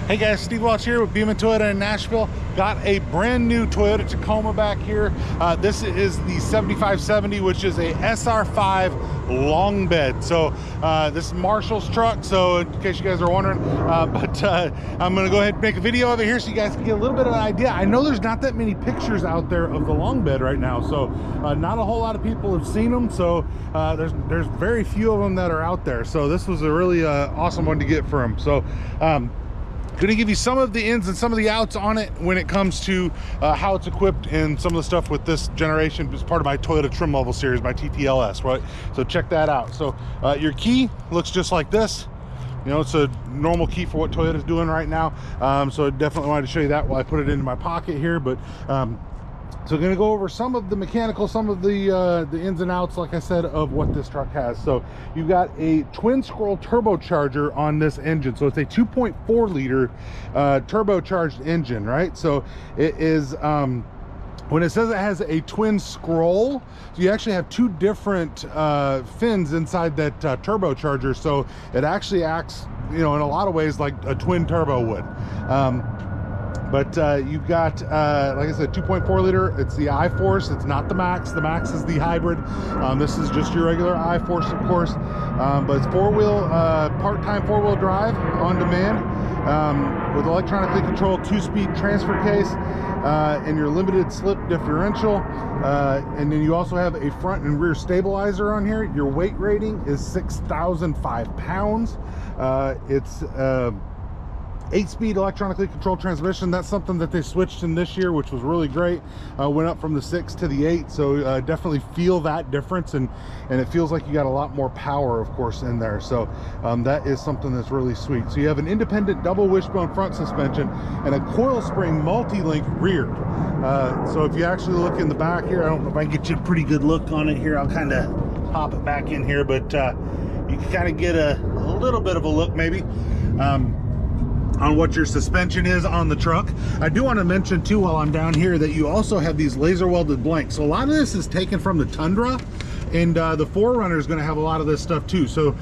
Hey guys, Steve Welch here with Beeman Toyota in Nashville. Got a brand new Toyota Tacoma back here. This is the 7570, which is a SR5 long bed. So this is Marshall's truck, so in case you guys are wondering, I'm gonna go ahead and make a video of it here so you guys can get a little bit of an idea. I know there's not that many pictures out there of the long bed right now, so not a whole lot of people have seen them, so there's very few of them that are out there. So this was a really awesome one to get for them. So going to give you some of the ins and some of the outs on it when it comes to how it's equipped and some of the stuff with this generation as part of my Toyota trim level series, my TTLS, right? So check that out. So your key looks just like this. You know, it's a normal key for what Toyota's doing right now. So I definitely wanted to show you that while I put it into my pocket here. But so I'm going to go over some of the mechanical, some of the ins and outs, like I said, of what this truck has. So you've got a twin scroll turbocharger on this engine. So it's a 2.4 liter turbocharged engine, right? So it is, when it says it has a twin scroll, so you actually have two different fins inside that turbocharger. So it actually acts, you know, in a lot of ways like a twin turbo would. But you've got, like I said, 2.4 liter. It's the I-Force. It's not the Max. The Max is the hybrid. This is just your regular I-Force, of course. But it's part-time four-wheel drive on demand with electronically controlled 2-speed transfer case and your limited slip differential. And then you also have a front and rear stabilizer on here. Your weight rating is 6,005 pounds. It's 8-speed electronically controlled transmission. That's something that they switched in this year, which was really great. Went up from the 6 to the 8, so definitely feel that difference, and it feels like you got a lot more power, of course, in there. So that is something that's really sweet. So you have an independent double wishbone front suspension and a coil spring multi-link rear. So if you actually look in the back here, I don't know if I can get you a pretty good look on it here. I'll kind of pop it back in here, but you can kind of get a little bit of a look maybe on what your suspension is on the truck. I do want to mention too, while I'm down here, that you also have these laser welded blanks. So a lot of this is taken from the Tundra, and the 4Runner is going to have a lot of this stuff too. So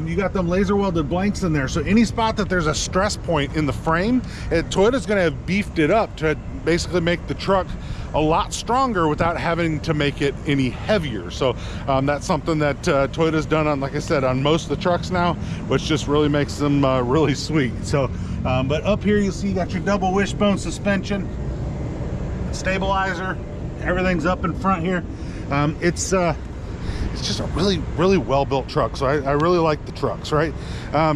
you got them laser welded blanks in there. So any spot that there's a stress point in the frame, Toyota's going to have beefed it up to basically make the truck a lot stronger without having to make it any heavier. So that's something that Toyota's done on, like I said, on most of the trucks now, which just really makes them really sweet. So but up here you'll see you got your double wishbone suspension, stabilizer, everything's up in front here. It's just a really well built truck. So I really like the trucks, right?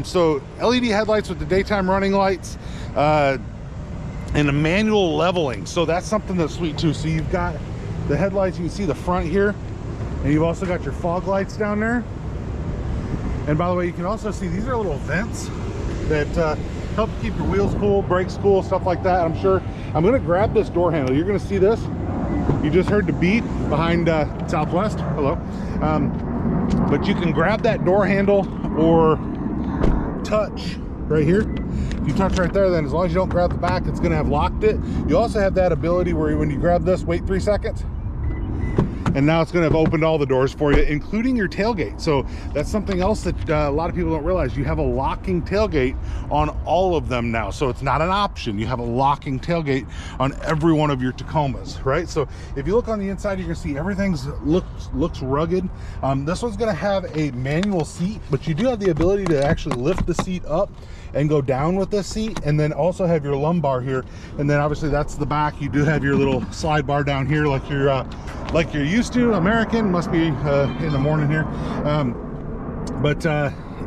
So LED headlights with the daytime running lights, and a manual leveling. So that's something that's sweet too. So you've got the headlights, you can see the front here, and you've also got your fog lights down there. And by the way, you can also see these are little vents that help keep your wheels cool, brakes cool, stuff like that. I'm sure I'm gonna grab this door handle. You're gonna see this. You just heard the beep behind Southwest. Hello. But you can grab that door handle or touch right here. If you touch right there, then as long as you don't grab the back, it's gonna have locked it. You also have that ability where when you grab this, wait 3 seconds, and now it's going to have opened all the doors for you, including your tailgate. So that's something else that a lot of people don't realize. You have a locking tailgate on all of them now. So it's not an option. You have a locking tailgate on every one of your Tacomas, right? So if you look on the inside, you're going to see everything's looks rugged. This one's going to have a manual seat, but you do have the ability to actually lift the seat up and go down with this seat, and then also have your lumbar here. And then obviously that's the back. You do have your little slide bar down here like you're used to. American must be in the morning here.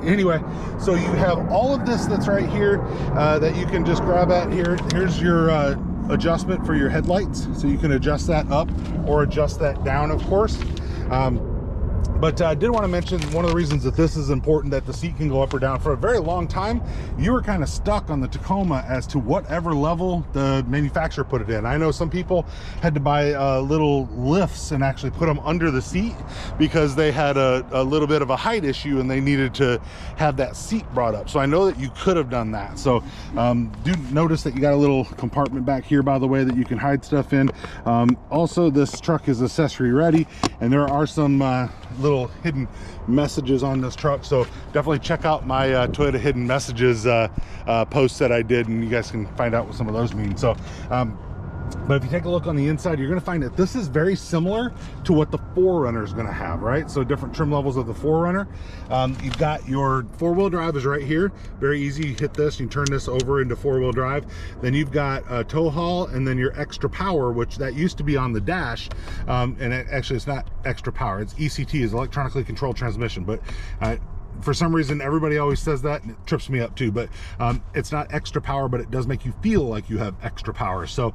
Anyway, so you have all of this that's right here that you can just grab at here. Here's your adjustment for your headlights, so you can adjust that up or adjust that down, of course. But I did want to mention one of the reasons that this is important, that the seat can go up or down. For a very long time, you were kind of stuck on the Tacoma as to whatever level the manufacturer put it in. I know some people had to buy little lifts and actually put them under the seat because they had a little bit of a height issue and they needed to have that seat brought up. So I know that you could have done that. So do notice that you got a little compartment back here, by the way, that you can hide stuff in. Also, this truck is accessory ready, and there are some little little hidden messages on this truck, so definitely check out my Toyota hidden messages posts that I did, and you guys can find out what some of those mean. So but if you take a look on the inside, you're going to find that this is very similar to what the 4Runner is going to have, right? So different trim levels of the 4Runner. You've got your 4-wheel drive is right here. Very easy. You hit this, you turn this over into 4-wheel drive. Then you've got a tow haul, and then your extra power, which that used to be on the dash. And actually, it's not extra power. It's ECT, is electronically controlled transmission. But for some reason, everybody always says that, and it trips me up too. But it's not extra power, but it does make you feel like you have extra power. So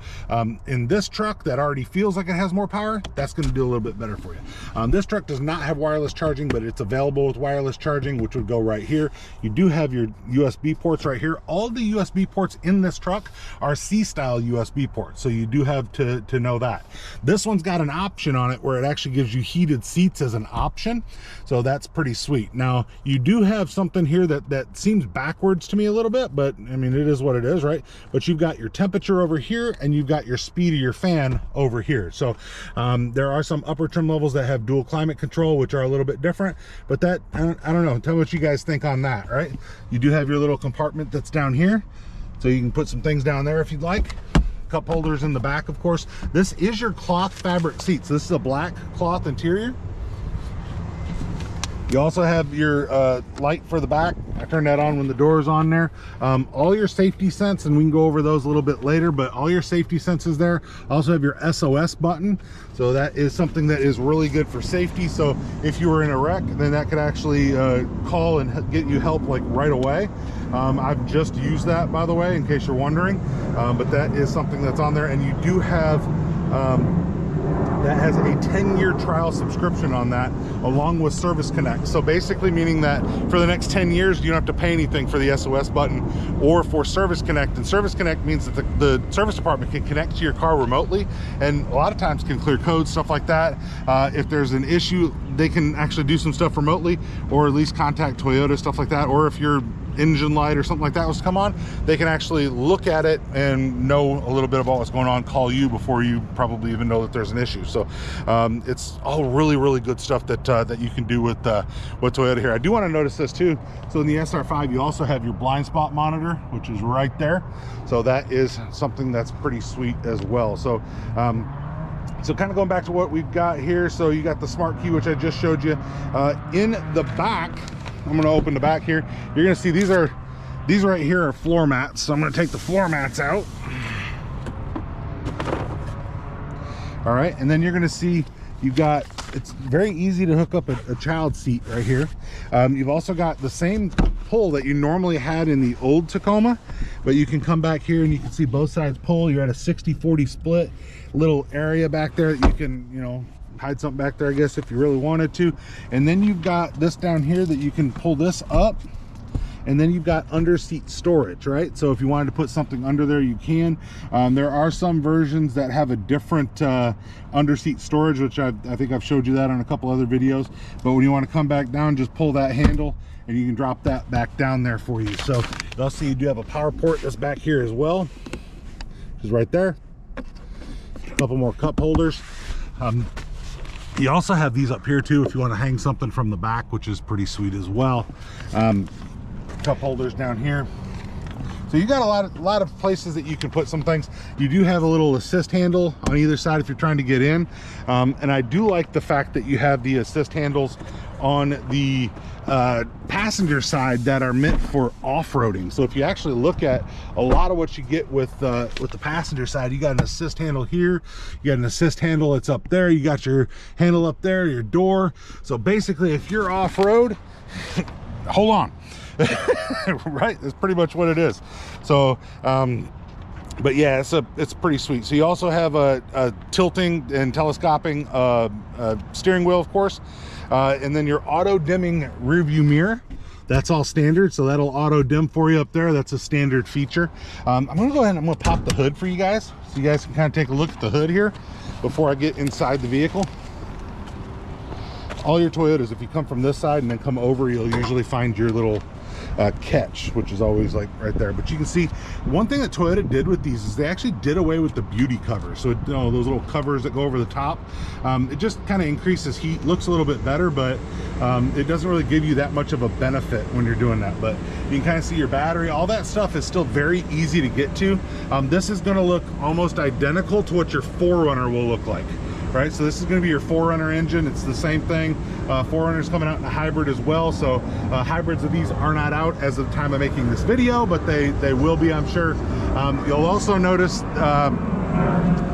in this truck that already feels like it has more power, that's going to do a little bit better for you. This truck does not have wireless charging, but it's available with wireless charging, which would go right here. You do have your USB ports right here. All the USB ports in this truck are C-style USB ports, so you do have to know that. This one's got an option on it where it actually gives you heated seats as an option, so that's pretty sweet. Now, you do have something here that seems backwards to me a little bit, but I mean, it is what it is, right? But you've got your temperature over here, and you've got your speed of your fan over here. So there are some upper trim levels that have dual climate control, which are a little bit different, but that, I don't know, tell me what you guys think on that, right? You do have your little compartment that's down here, so you can put some things down there if you'd like. Cup holders in the back, of course. This is your cloth fabric seats. This is a black cloth interior. You also have your light for the back. I turn that on when the door is on there. All your safety sense, and we can go over those a little bit later, but all your safety senses there. Also have your SOS button. So that is something that is really good for safety. So if you were in a wreck, then that could actually call and get you help like right away. I've just used that, by the way, in case you're wondering. But that is something that's on there, and you do have that has a 10-year trial subscription on that, along with Service Connect. So basically meaning that for the next 10 years, you don't have to pay anything for the SOS button or for Service Connect. And Service Connect means that the service department can connect to your car remotely, and a lot of times can clear codes, stuff like that. If there's an issue, they can actually do some stuff remotely, or at least contact Toyota, stuff like that. Or if your engine light or something like that was to come on, they can actually look at it and know a little bit about what's going on, call you before you probably even know that there's an issue. So it's all really good stuff that you can do with Toyota here. I do want to notice this too. So in the SR5, you also have your blind spot monitor, which is right there. So that is something that's pretty sweet as well. So so kind of going back to what we've got here. So you got the smart key, which I just showed you. In the back, I'm going to open the back here. You're going to see these right here are floor mats. So I'm going to take the floor mats out. All right, and then you're going to see you've got, it's very easy to hook up a child seat right here. You've also got the same pull that you normally had in the old Tacoma, but you can come back here and you can see both sides pull. You're at a 60-40 split. Little area back there that you can, you know, hide something back there, I guess, if you really wanted to. And then you've got this down here that you can pull this up, and then you've got under seat storage, right? So if you wanted to put something under there, you can. There are some versions that have a different under seat storage, which I think I've showed you that on a couple other videos. But when you want to come back down, just pull that handle and you can drop that back down there for you. So you'll see you do have a power port that's back here as well, which is right there. A couple more cup holders. You also have these up here too if you want to hang something from the back, which is pretty sweet as well. Cup holders down here. So you got a lot of places that you can put some things. You do have a little assist handle on either side if you're trying to get in. And I do like the fact that you have the assist handles on the passenger side that are meant for off-roading. So if you actually look at a lot of what you get with the passenger side, you got an assist handle here, you got an assist handle that's up there, you got your handle up there, your door. So basically, if you're off-road, hold on. Right, that's pretty much what it is. So but yeah, it's pretty sweet. So you also have a tilting and telescoping steering wheel, of course, and then your auto dimming rear view mirror. That's all standard, so that'll auto dim for you up there. That's a standard feature. I'm gonna go ahead and I'm gonna pop the hood for you guys, so you guys can kind of take a look at the hood here before I get inside the vehicle. All your Toyotas, if you come from this side and then come over, you'll usually find your little catch, which is always like right there. But you can see one thing that Toyota did with these is they actually did away with the beauty cover. So, you know, those little covers that go over the top, it just kind of increases heat, looks a little bit better, but it doesn't really give you that much of a benefit when you're doing that. But you can kind of see your battery, all that stuff is still very easy to get to. This is going to look almost identical to what your 4Runner will look like. Right, so this is going to be your 4Runner engine. It's the same thing. 4Runner's coming out in a hybrid as well. So hybrids of these are not out as of the time of making this video, but they will be, I'm sure. You'll also notice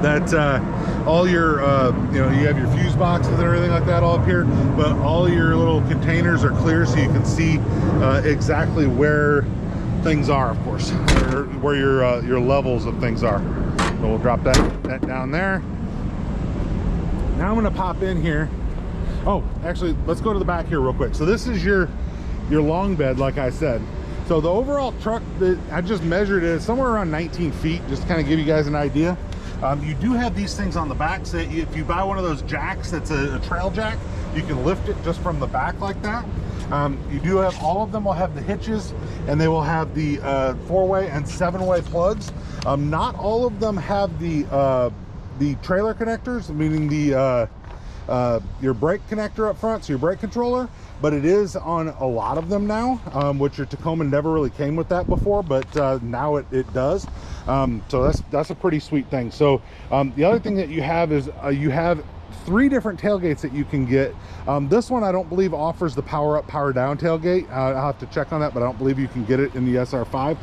that all your, you know, you have your fuse boxes and everything like that all up here, but all your little containers are clear, so you can see exactly where things are, of course, or where your levels of things are. So we'll drop that down there. Now I'm going to pop in here. Oh, actually, let's go to the back here real quick. So this is your long bed, like I said. So the overall truck that I just measured is somewhere around 19 feet, just to kind of give you guys an idea. You do have these things on the back, so if you buy one of those jacks that's a trail jack, you can lift it just from the back like that. You do have, all of them will have the hitches, and they will have the 4-way and 7-way plugs. Not all of them have the trailer connectors, meaning the your brake connector up front, so your brake controller, but it is on a lot of them now, which your Tacoma never really came with that before, but now it does. So that's a pretty sweet thing. So the other thing that you have is you have 3 different tailgates that you can get. This one I don't believe offers the power up, power down tailgate. I'll have to check on that, but I don't believe you can get it in the SR5.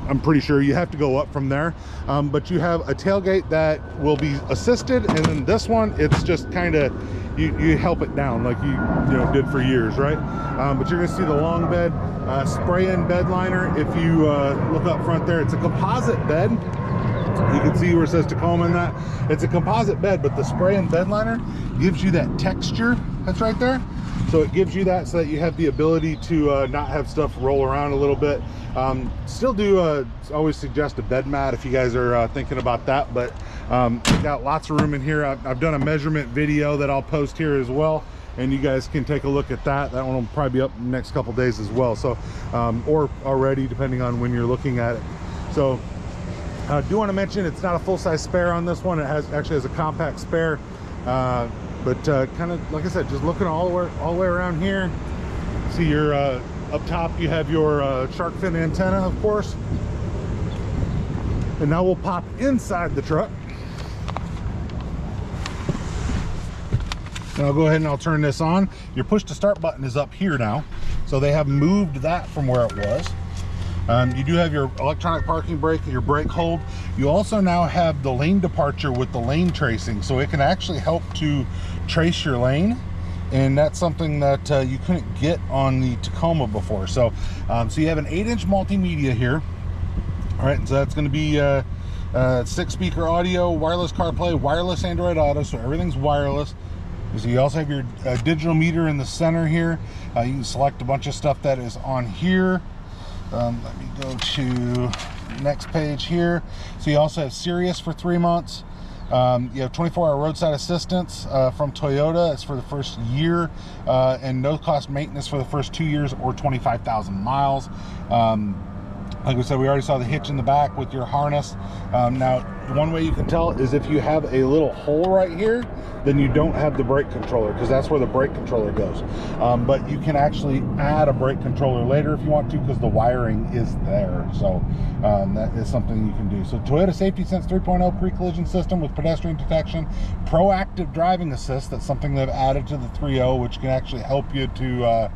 I'm pretty sure you have to go up from there, but you have a tailgate that will be assisted, and then this one, it's just kind of you help it down like you did for years, right? But you're gonna see the long bed, spray-in bed liner. If you look up front there, it's a composite bed. You can see where it says Tacoma in that. It's a composite bed, but the spray-in bed liner gives you that texture that's right there. So it gives you that so that you have the ability to not have stuff roll around a little bit. Still do always suggest a bed mat if you guys are thinking about that, but got lots of room in here. I've done a measurement video that I'll post here as well, and you guys can take a look at that. That one will probably be up in the next couple days as well, so or already, depending on when you're looking at it. So I do want to mention it's not a full-size spare on this one. It actually has a compact spare, but kind of like I said, just looking all the way around here. See your up top, you have your shark fin antenna, of course. And now we'll pop inside the truck. And I'll go ahead and I'll turn this on. Your push to start button is up here now, so they have moved that from where it was. You do have your electronic parking brake and your brake hold. You also now have the lane departure with the lane tracing, so it can actually help to trace your lane, and that's something that you couldn't get on the Tacoma before. So so you have an 8-inch multimedia here. All right, so that's going to be 6-speaker audio, wireless CarPlay, wireless Android Auto, so everything's wireless. So you also have your digital meter in the center here. You can select a bunch of stuff that is on here. Let me go to next page here. So you also have Sirius for 3 months. You have 24-hour roadside assistance from Toyota. It's for the first year, and no cost maintenance for the first 2 years or 25,000 miles. Like we said, we already saw the hitch in the back with your harness. Now, one way you can tell is if you have a little hole right here, then you don't have the brake controller, because that's where the brake controller goes. But you can actually add a brake controller later if you want to, because the wiring is there. So that is something you can do. So Toyota Safety Sense 3.0 pre-collision system with pedestrian detection, proactive driving assist. That's something they've added to the 3.0, which can actually help you to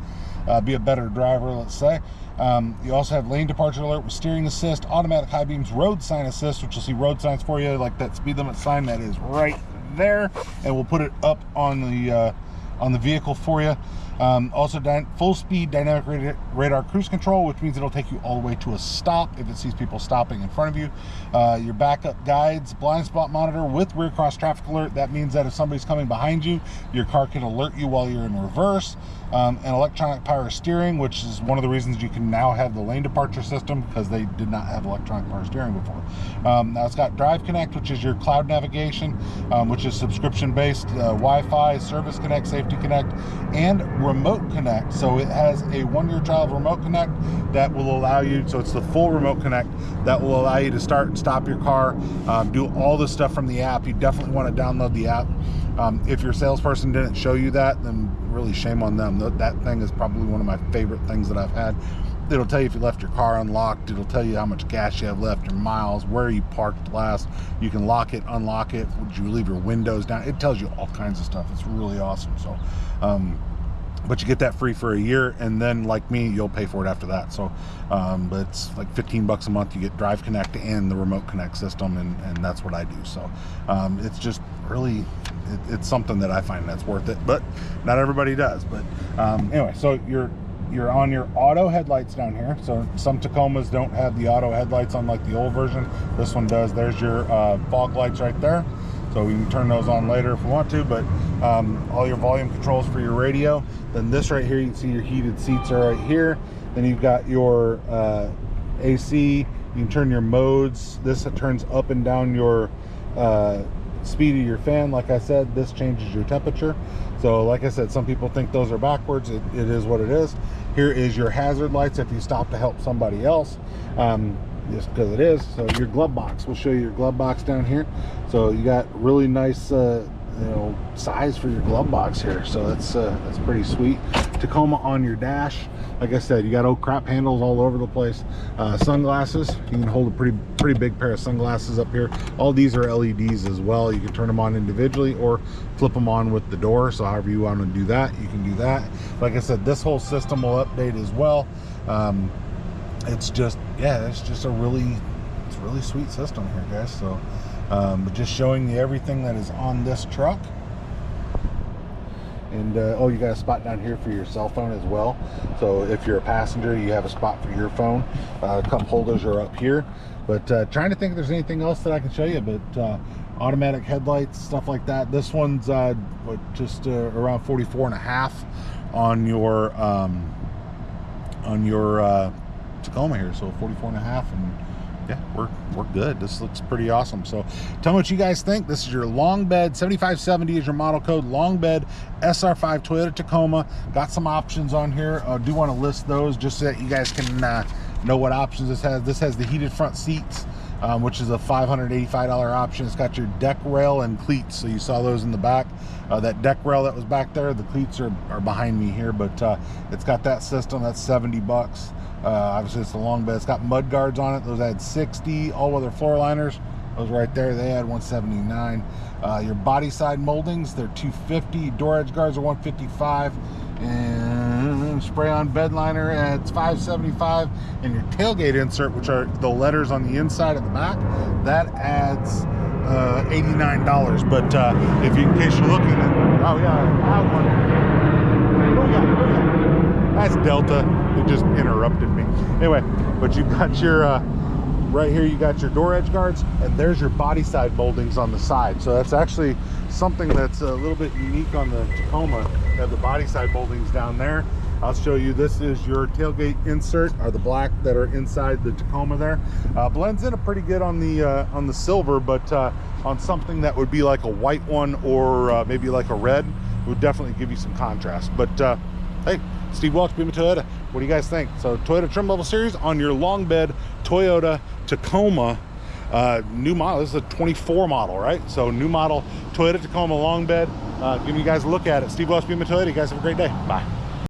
be a better driver, let's say. You also have lane departure alert with steering assist, automatic high beams, road sign assist, which will see road signs for you, like that speed limit sign that is right there, and we'll put it up on the vehicle for you. Also full speed dynamic radar cruise control, which means it'll take you all the way to a stop if it sees people stopping in front of you. Your backup guides, blind spot monitor with rear cross traffic alert. That means that if somebody's coming behind you, your car can alert you while you're in reverse. And electronic power steering, which is one of the reasons you can now have the lane departure system, because they did not have electronic power steering before. Now it's got Drive Connect, which is your cloud navigation, which is subscription based, Wi-Fi, Service Connect, Safety Connect, and remote connect. So it has a 1-year trial of remote connect that will allow you, so it's the full remote connect that will allow you to start and stop your car, do all the stuff from the app. You definitely want to download the app. If your salesperson didn't show you that, then really shame on them. That thing is probably one of my favorite things that I've had. It'll tell you if you left your car unlocked. It'll tell you how much gas you have left, your miles, where you parked last. You can lock it, unlock it. Would you leave your windows down? It tells you all kinds of stuff. It's really awesome. So, but you get that free for a year, and then like me, you'll pay for it after that. So, but it's like $15 a month. You get Drive Connect and the Remote Connect system, and that's what I do. So, it's just really, it's something that I find that's worth it. But not everybody does. But anyway, so you're on your auto headlights down here. So some Tacomas don't have the auto headlights on like the old version. This one does. There's your fog lights right there. So we can turn those on later if we want to, but all your volume controls for your radio. Then this right here, you can see your heated seats are right here. Then you've got your AC. You can turn your modes. This turns up and down your speed of your fan. Like I said, this changes your temperature. So like I said, some people think those are backwards. It is what it is. Here is your hazard lights if you stop to help somebody else, just because it is. So your glove box, we'll show you your glove box down here. So you got really nice size for your glove box here. So that's pretty sweet. Tacoma on your dash. Like I said, you got old crap handles all over the place. Sunglasses, you can hold a pretty big pair of sunglasses up here. All these are LEDs as well. You can turn them on individually or flip them on with the door. So however you want to do that, you can do that. Like I said, this whole system will update as well. It's just, yeah, it's just a really sweet system here, guys. So but just showing you everything that is on this truck. And oh, you got a spot down here for your cell phone as well. So if you're a passenger, you have a spot for your phone. Cup holders are up here. But trying to think if there's anything else that I can show you. But automatic headlights, stuff like that. This one's just around 44.5 on your Tacoma here. So 44.5, and yeah, we're good. This looks pretty awesome. So tell me what you guys think. This is your long bed, 7570 is your model code, long bed SR5 Toyota Tacoma. Got some options on here. I do want to list those just so that you guys can know what options this has. This has the heated front seats, which is a $585 option. It's got your deck rail and cleats. So you saw those in the back. That deck rail that was back there, the cleats are behind me here, but it's got that system. That's $70. Obviously it's the long bed. It's got mud guards on it. Those had 60. All-weather floor liners, those right there, they had 179. Your body side moldings, they're 250. Door edge guards are 155. And spray on bed liner at 575. And your tailgate insert, which are the letters on the inside of the back, that adds $89. But if you, in case you're looking at, oh yeah, I have one. What do we got? That's Delta. It just interrupted me. Anyway, but you've got your right here, you got your door edge guards, and there's your body side moldings on the side. So that's actually something that's a little bit unique on the Tacoma. You have the body side moldings down there. I'll show you. This is your tailgate insert, or the black that are inside the Tacoma there. Blends in pretty good on the silver, but on something that would be like a white one or maybe like a red, it would definitely give you some contrast. But hey, Steve Welch, Beaman Toyota. What do you guys think? So Toyota Trim Level Series on your long bed Toyota Tacoma, new model. This is a 24 model, right? So new model Toyota Tacoma long bed. Giving you guys a look at it. Steve Welch, Beaman Toyota. You guys have a great day. Bye.